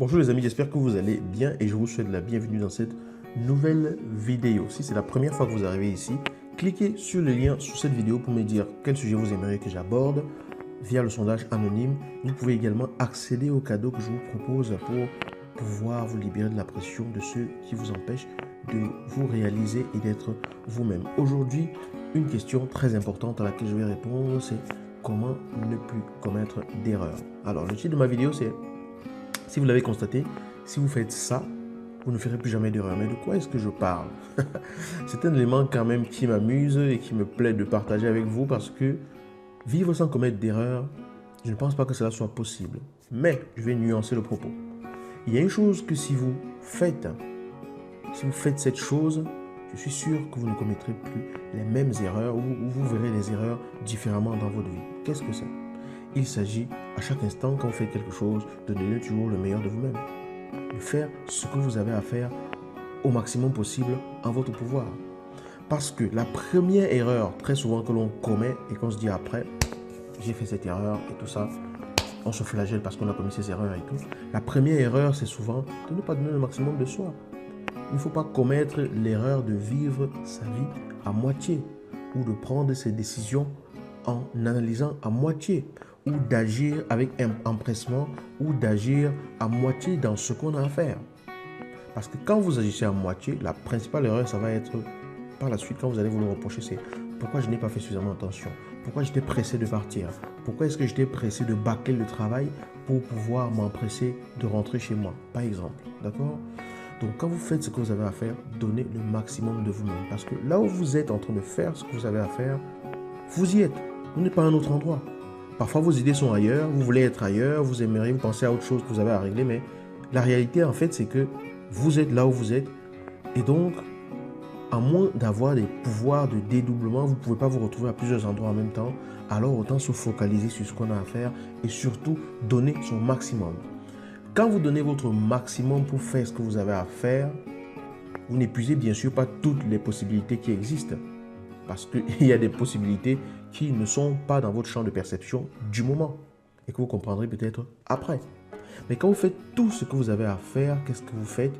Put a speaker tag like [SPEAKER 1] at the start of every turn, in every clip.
[SPEAKER 1] Bonjour les amis, j'espère que vous allez bien et je vous souhaite la bienvenue dans cette nouvelle vidéo. Si c'est la première fois que vous arrivez ici, cliquez sur le lien sous cette vidéo pour me dire quel sujet vous aimeriez que j'aborde via le sondage anonyme. Vous pouvez également accéder aux cadeaux que je vous propose pour pouvoir vous libérer de la pression de ceux qui vous empêchent de vous réaliser et d'être vous-même. Aujourd'hui, une question très importante à laquelle je vais répondre, c'est comment ne plus commettre d'erreurs. Alors, le titre de ma vidéo, c'est si vous l'avez constaté, si vous faites ça, vous ne ferez plus jamais d'erreur. Mais de quoi est-ce que je parle? C'est un élément quand même qui m'amuse et qui me plaît de partager avec vous parce que vivre sans commettre d'erreur, je ne pense pas que cela soit possible. Mais je vais nuancer le propos. Il y a une chose que si vous faites cette chose, je suis sûr que vous ne commettrez plus les mêmes erreurs ou vous verrez les erreurs différemment dans votre vie. Qu'est-ce que c'est? Il s'agit à chaque instant, quand vous faites quelque chose, de donner toujours le meilleur de vous-même. De faire ce que vous avez à faire au maximum possible en votre pouvoir. Parce que la première erreur, très souvent que l'on commet et qu'on se dit après, j'ai fait cette erreur et tout ça, on se flagelle parce qu'on a commis ces erreurs et tout. La première erreur, c'est souvent de ne pas donner le maximum de soi. Il ne faut pas commettre l'erreur de vivre sa vie à moitié ou de prendre ses décisions en analysant à moitié ou d'agir avec empressement ou d'agir à moitié dans ce qu'on a à faire. Parce que quand vous agissez à moitié, la principale erreur, ça va être par la suite, quand vous allez vous le reprocher, c'est pourquoi je n'ai pas fait suffisamment attention, pourquoi j'étais pressé de partir, pourquoi est-ce que j'étais pressé de bâcler le travail pour pouvoir m'empresser de rentrer chez moi, par exemple. D'accord? Donc quand vous faites ce que vous avez à faire, donnez le maximum de vous-même. Parce que là où vous êtes en train de faire ce que vous avez à faire, vous y êtes. Vous n'êtes pas à un autre endroit. Parfois, vos idées sont ailleurs, vous voulez être ailleurs, vous aimeriez, vous pensez à autre chose que vous avez à régler, mais la réalité, en fait, c'est que vous êtes là où vous êtes. Et donc, à moins d'avoir des pouvoirs de dédoublement, vous ne pouvez pas vous retrouver à plusieurs endroits en même temps. Alors, autant se focaliser sur ce qu'on a à faire et surtout donner son maximum. Quand vous donnez votre maximum pour faire ce que vous avez à faire, vous n'épuisez bien sûr pas toutes les possibilités qui existent. Parce qu'il y a des possibilités qui ne sont pas dans votre champ de perception du moment et que vous comprendrez peut-être après. Mais quand vous faites tout ce que vous avez à faire, qu'est-ce que vous faites?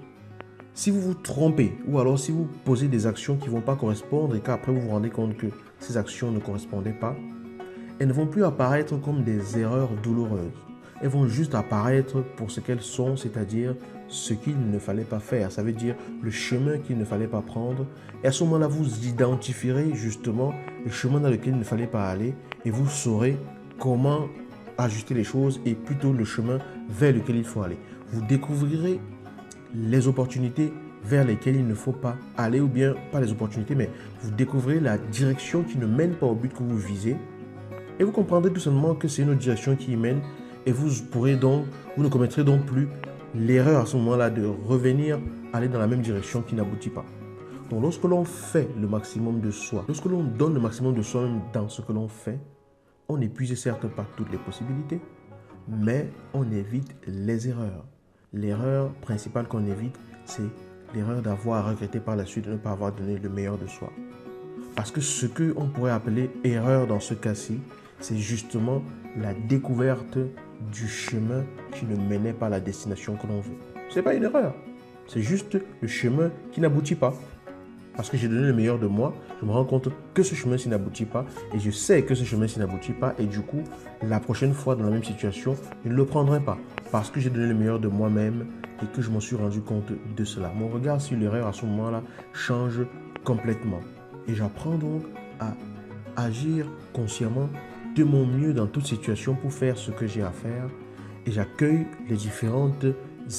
[SPEAKER 1] Si vous vous trompez ou alors si vous posez des actions qui ne vont pas correspondre et qu'après vous vous rendez compte que ces actions ne correspondaient pas, elles ne vont plus apparaître comme des erreurs douloureuses. Elles vont juste apparaître pour ce qu'elles sont, c'est-à-dire ce qu'il ne fallait pas faire. Ça veut dire le chemin qu'il ne fallait pas prendre. Et à ce moment-là, vous identifierez justement le chemin dans lequel il ne fallait pas aller et vous saurez comment ajuster les choses et plutôt le chemin vers lequel il faut aller. Vous découvrirez les opportunités vers lesquelles il ne faut pas aller ou bien pas les opportunités, mais vous découvrirez la direction qui ne mène pas au but que vous visez et vous comprendrez tout simplement que c'est une autre direction qui y mène. Et vous ne commettrez donc plus l'erreur à ce moment-là de revenir aller dans la même direction qui n'aboutit pas. Donc lorsque l'on fait le maximum de soi, lorsque l'on donne le maximum de soi-même dans ce que l'on fait, on n'épuise certes pas toutes les possibilités, mais on évite les erreurs. L'erreur principale qu'on évite, c'est l'erreur d'avoir regretté par la suite de ne pas avoir donné le meilleur de soi. Parce que ce qu'on pourrait appeler erreur dans ce cas-ci, c'est justement la découverte du chemin qui ne menait pas à la destination que l'on veut. Ce n'est pas une erreur, c'est juste le chemin qui n'aboutit pas. Parce que j'ai donné le meilleur de moi, je me rends compte que ce chemin-ci n'aboutit pas et je sais que ce chemin-ci n'aboutit pas et du coup, la prochaine fois dans la même situation, je ne le prendrai pas parce que j'ai donné le meilleur de moi-même et que je m'en suis rendu compte de cela. Mon regard sur l'erreur à ce moment-là change complètement et j'apprends donc à agir consciemment de mon mieux dans toute situation pour faire ce que j'ai à faire et j'accueille les différentes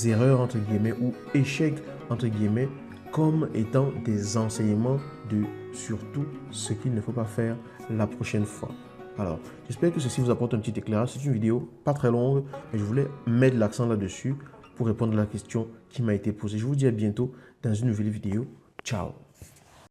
[SPEAKER 1] erreurs entre guillemets ou échecs entre guillemets comme étant des enseignements de surtout ce qu'il ne faut pas faire la prochaine fois. Alors, j'espère que ceci vous apporte un petit éclairage. C'est une vidéo pas très longue, mais je voulais mettre l'accent là-dessus pour répondre à la question qui m'a été posée. Je vous dis à bientôt dans une nouvelle vidéo. Ciao!